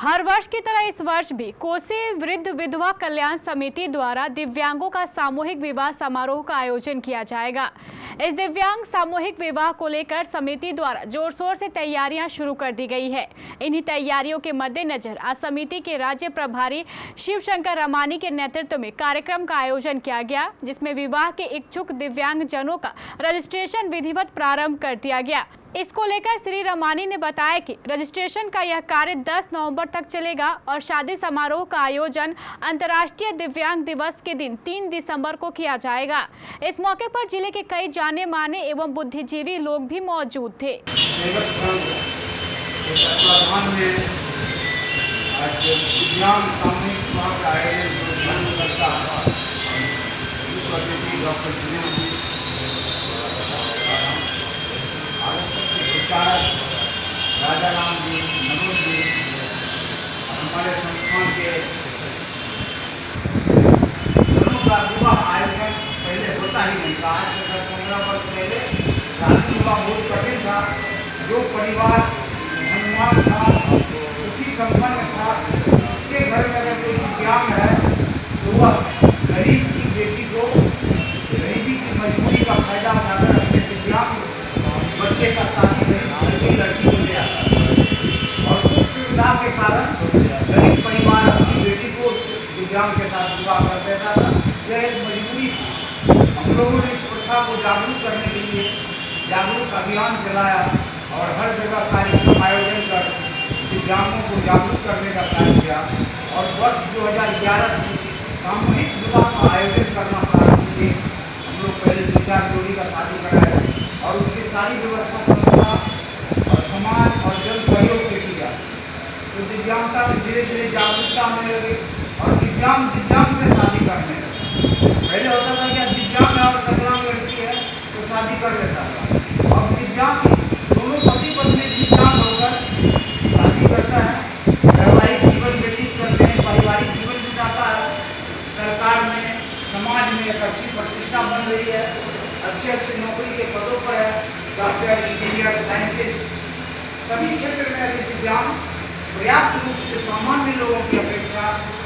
हर वर्ष की तरह इस वर्ष भी कोसी वृद्ध विधवा कल्याण समिति द्वारा दिव्यांगों का सामूहिक विवाह समारोह का आयोजन किया जाएगा। इस दिव्यांग सामूहिक विवाह को लेकर समिति द्वारा जोर शोर से तैयारियां शुरू कर दी गई है। इन्हीं तैयारियों के मद्देनजर आज समिति के राज्य प्रभारी शिव शंकर रमानी के नेतृत्व में कार्यक्रम का आयोजन किया गया, जिसमें विवाह के इच्छुक दिव्यांग जनों का रजिस्ट्रेशन विधिवत प्रारंभ कर दिया गया। इसको लेकर श्री रमानी ने बताया कि रजिस्ट्रेशन का यह कार्य 10 नवंबर तक चलेगा और शादी समारोह का आयोजन अंतर्राष्ट्रीय दिव्यांग दिवस के दिन 3 दिसंबर को किया जाएगा। इस मौके पर जिले के कई जाने माने एवं बुद्धिजीवी लोग भी मौजूद थे। राजा राम जी, मनोज जी, हमारे संस्थान के दोनों का विवाह आयोजन पहले होता ही नहीं था। आज से 10-15 वर्ष पहले शादी विवाह बहुत कठिन था। जो परिवार धनवान था, सुखी संपन्न था, उसके घर में अगर कोई दिव्यांग है तो वह गरीब की बेटी को गरीबी की मजबूरी का फायदा उठाकर अपने दिव्यांग बच्चे का शादी में लड़की को ले आता है। और उस सुविधा के कारण गरीब परिवार अपनी बेटी को दिव्यांग के साथ विवाह कर देता था। यह एक मजबूरी थी। हम लोगों ने इस प्रथा को जागरूक करने के लिए जागरूक अभियान चलाया और हर जगह कार्यक्रम आयोजन कर दिव्यांगों को जागरूक करने का कार्य किया। और वर्ष 2011 से सामूहिक विवाह का आयोजन करना प्रारंभ किए। हम लोग पहले 2-4 जोड़ी का शादी कराया और उसकी सारी व्यवस्था संस्था और समाज और जन सहयोग से किया। तो दिव्यांगता में धीरे धीरे जागरूकता होने लगी और दिव्यांग से शादी करने लगे। पहले होता था कि दिव्यांग है और विकलांग लड़की है तो शादी कर लेता था। अब दिव्यांग दोनों पति पत्नी दिव्यांग होकर शादी करता है, वैवाहिक जीवन व्यतीत करते हैं, पारिवारिक जीवन बिताता है। सरकार में समाज में एक अच्छी प्रतिष्ठा बन रही है, अच्छे नौकरी के पदों पर है, डॉक्टर, इंजीनियर, साइंटिस्ट। सभी क्षेत्र में अभी दिव्यांग पर्याप्त रूप से सामान्य लोगों की अपेक्षा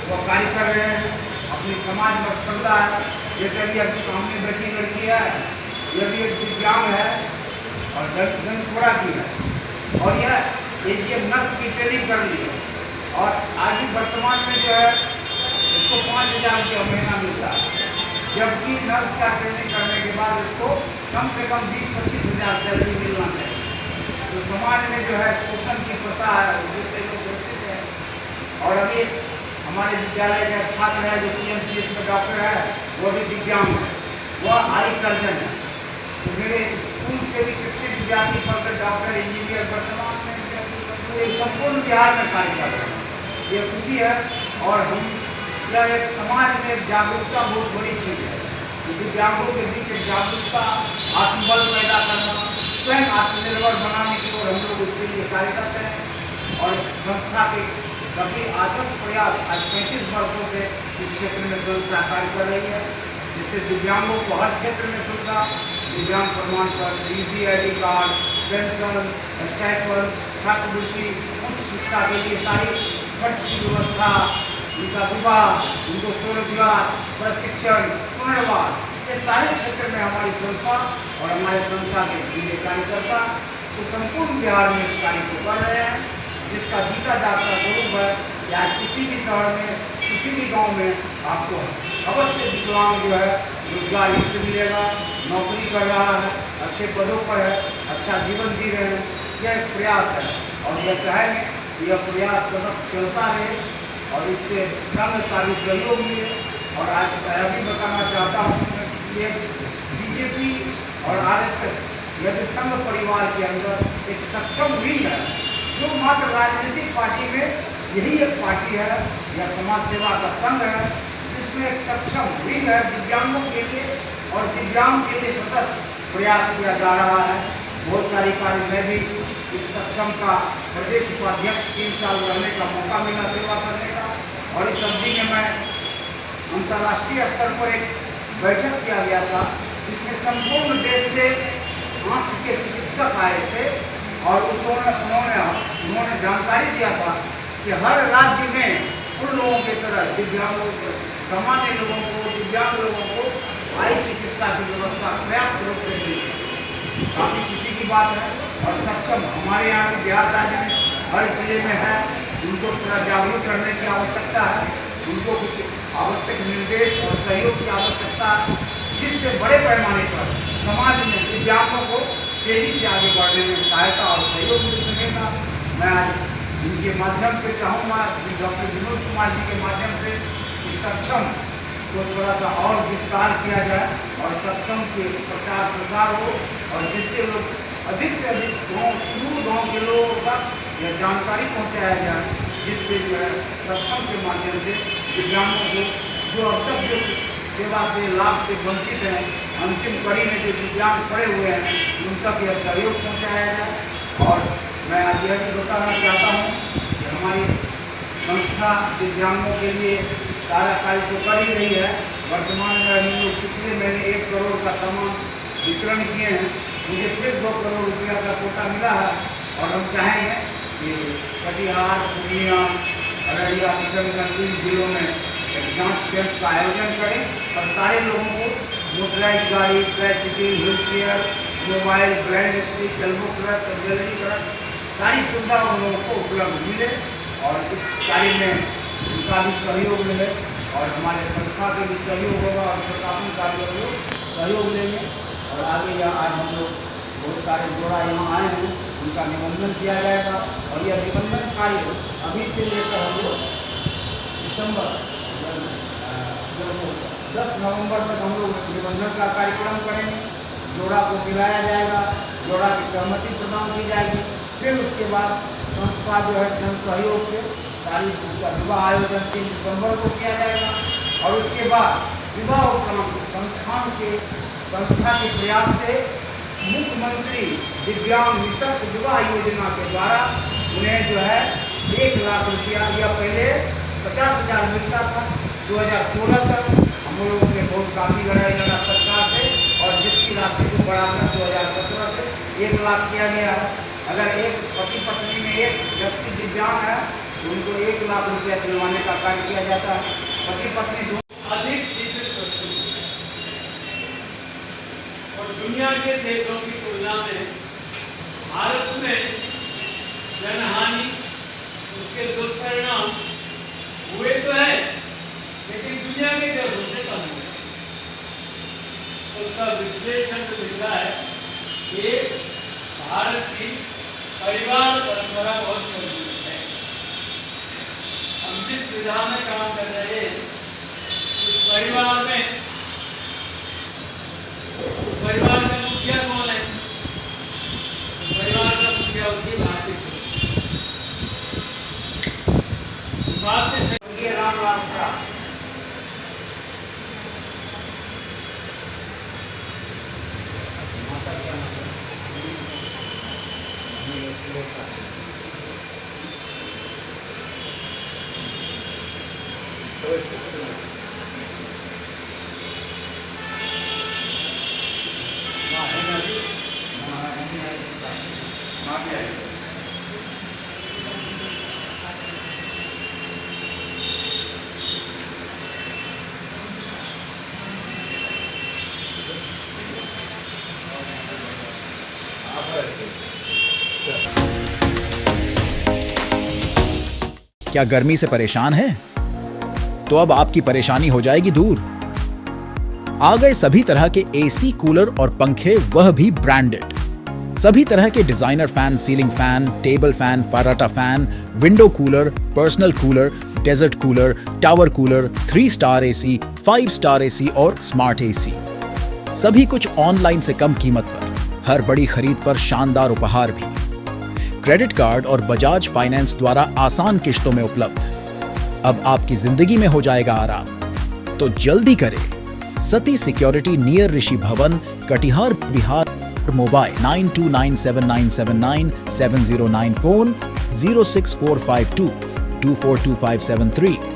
वो कार्य कर रहे हैं। अपनी समाज में स्पर्धा है। जैसे भी अभी सामने बैठी लड़की है, यह भी एक दिव्यांग है और जनथोड़ा की है और यह एजीएम नर्स की ट्रेनिंग कर ली है और आज भी वर्तमान में जो है इसको 5,000 रुपया महीना मिलता है, जबकि नर्स का ट्रेनिंग करने के बाद उसको कम से कम 20-25 हज़ार सैलरी मिलना चाहिए। तो समाज में जो है शोषण की प्रथा है, दूसरे लोग होते हैं। और अभी हमारे विद्यालय का छात्र है जो PMCH में डॉक्टर है, वो भी दिव्यांग है, वह आई सर्जन है। तो मेरे स्कूल से भी कितने विद्यार्थी पढ़कर डॉक्टर, इंजीनियर वर्तमान में संपूर्ण बिहार में कार्य कर रहे हैं। ये खुशी है और हम यह एक समाज में जागरूकता बहुत बड़ी चीज़ है। दिव्यांगों के बीच एक जागरूकता, आत्मबल पैदा करना, स्वयं आत्मनिर्भर बनाने की ओर हम लोग उसके लिए कार्य करते हैं। और संस्था के सभी आत्म प्रयास आज 35 वर्षों से इस क्षेत्र में संस्था कार्य कर रही है, जिससे दिव्यांगों को हर क्षेत्र में सुविधा, दिव्यांग प्रमाण पत्र, ID कार्ड, पेंशन, स्टाइपेंड, छात्रवृत्ति, उच्च शिक्षा के लिए सारी खर्च की व्यवस्था, उनका विवाह, उनको स्वरोजगार, प्रशिक्षण, पुनर्वास, ये सारे क्षेत्र में हमारी संस्था और हमारे संस्था के जिले कार्यकर्ता तो संपूर्ण बिहार में इस कार्य को कर रहे हैं, जिसका जीता जागता स्वरूप है। या किसी भी शहर में, किसी भी गांव में आपको अवश्य विकलांग जो है रोजगार युक्त मिलेगा, नौकरी कर रहा है, अच्छे पदों पर है, अच्छा जीवन जी रहे हैं। यह एक प्रयास है और यह चाहेंगे कि यह प्रयास सतत चलता रहे और इससे संघ का भी सहयोग मिले। और आज मैं भी बताना चाहता हूँ कि BJP और RSS यह जो संघ परिवार के अंदर एक सक्षम विंग है, जो मात्र राजनीतिक पार्टी में यही एक पार्टी है या समाज सेवा का संघ है, जिसमें एक सक्षम विंग है दिव्यांगों के लिए और दिव्यांग के लिए सतत प्रयास किया जा रहा है। बहुत सारी कार्य में भी इस सक्षम का प्रदेश उपाध्यक्ष 3 साल रहने का मौका मिला सेवा करने का। और इस अवधि में मैं अंतर्राष्ट्रीय स्तर पर एक बैठक किया गया था, जिसमें संपूर्ण देश से आँख के चिकित्सक आए थे और उन्होंने जानकारी दिया था कि हर राज्य में उन लोगों की तरह दिव्यांगों को, सामान्य लोगों को, दिव्यांग लोगों को आई चिकित्सा की व्यवस्था पर्याप्त रूप से दी। काफ़ी खुशी की बात है। और सक्षम हमारे यहाँ के बिहार राज्य में हर जिले में है, उनको थोड़ा जागरूक करने की आवश्यकता है, उनको कुछ आवश्यक निर्देश और सहयोग की आवश्यकता है, जिससे बड़े पैमाने पर समाज में दिव्यांगों को तेजी से आगे बढ़ने में सहायता और सहयोग मिल सकेगा। मैं आज इनके माध्यम से चाहूँगा कि डॉक्टर विनोद कुमार जी के माध्यम से सक्षम को थोड़ा सा और विस्तार किया जाए और सक्षम के प्रचार प्रसार हो, और जिससे लोग अधिक से अधिक गाँव के लोगों तक यह जानकारी पहुँचाया जाए, जिससे जो है सक्षम के माध्यम से दिव्यांगों को जो अब तक जो सेवा से लाभ से वंचित हैं, अंतिम कड़ी में जो दिव्यांग पड़े हुए हैं, उन तक यह सहयोग पहुँचाया जाए। और मैं आज यह भी बताना चाहता हूँ कि हमारी संस्था दिव्यांगों के लिए सारा कार्य तो कर ही रही है। वर्तमान में हम लोग पिछले महीने 1 करोड़ का सामान वितरण किए हैं। मुझे फिर 2 करोड़ रुपया का कोटा मिला है, और हम चाहेंगे कि कटिहार, पूर्णिया, अररिया, किशनगंज जिलों में एक जांच कैंप का आयोजन करें और सारे लोगों को मोटराइज गाड़ी, tricycle, wheel chair, mobile, blind stick, elbow clutch, surgery clutch, सारी सुविधा उन लोगों को उपलब्ध मिले, और इस कार्य में उनका भी सहयोग मिले और हमारे संस्था के भी सहयोग होगा, और प्रशासन का भी सहयोग लेंगे। और आगे यहाँ आज हम लोग बहुत सारे जोड़ा यहाँ आए हैं, उनका निबंधन किया जाएगा, और यह निबंधन कार्य अभी से लेकर हम लोग दिसंबर 10 नवंबर तक हम लोग निबंधन का कार्यक्रम करेंगे। जोड़ा को मिलाया जाएगा, जोड़ा की सहमति प्रदान की जाएगी, फिर उसके बाद संस्था जो है जन सहयोग से सारी उसका विवाह आयोजन 3 दिसंबर को किया जाएगा। और उसके बाद विवाह उपरांत संस्था के प्रयास से मुख्यमंत्री दिव्यांग निःशुल्क विवाह योजना के द्वारा उन्हें जो है 1 लाख रुपया, या पहले 50,000 मिलता था 2016 तक। हम लोगों ने बहुत काफ़ी लड़ाई लड़ा सरकार से, और जिसकी राशि को बढ़ाकर 2017 से 1 लाख किया गया है। अगर एक पति पत्नी में एक व्यक्ति दिव्यांग है तो उनको 1 लाख रुपया दिलवाने का कार्य किया जाता है। पति पत्नी दोनों अधिक सीमित वस्तु और दुनिया के देशों की तुलना में भारत में जनहानि, उसके दुष्परिणाम हुए तो है, लेकिन दुनिया के देशों से कम हुए। उसका विश्लेषण जो मिल रहा है कि भारत की परिवार परंपरा बहुत मजबूत है। हम जिस विधा में काम कर रहे हैं, उस परिवार में मुखिया कौन है? परिवार का मुखिया उसकी बात से राम शाह क्या गर्मी से परेशान हैं? तो अब आपकी परेशानी हो जाएगी दूर। आ गए सभी तरह के एसी, कूलर और पंखे, वह भी ब्रांडेड। सभी तरह के designer fan, ceiling fan, table fan, फराटा fan, window cooler, personal cooler, desert cooler, tower cooler, 3 star AC, 5 star AC और स्मार्ट एसी। सभी कुछ ऑनलाइन से कम कीमत पर, हर बड़ी खरीद पर शानदार उपहार भी। क्रेडिट कार्ड और बजाज फाइनेंस द्वारा आसान किश्तों में उपलब्ध। अब आपकी जिंदगी में हो जाएगा आराम, तो जल्दी करें। सती सिक्योरिटी नियर ऋषि भवन, कटिहार, बिहार। Mobile 9297979709, phone 06452 242573।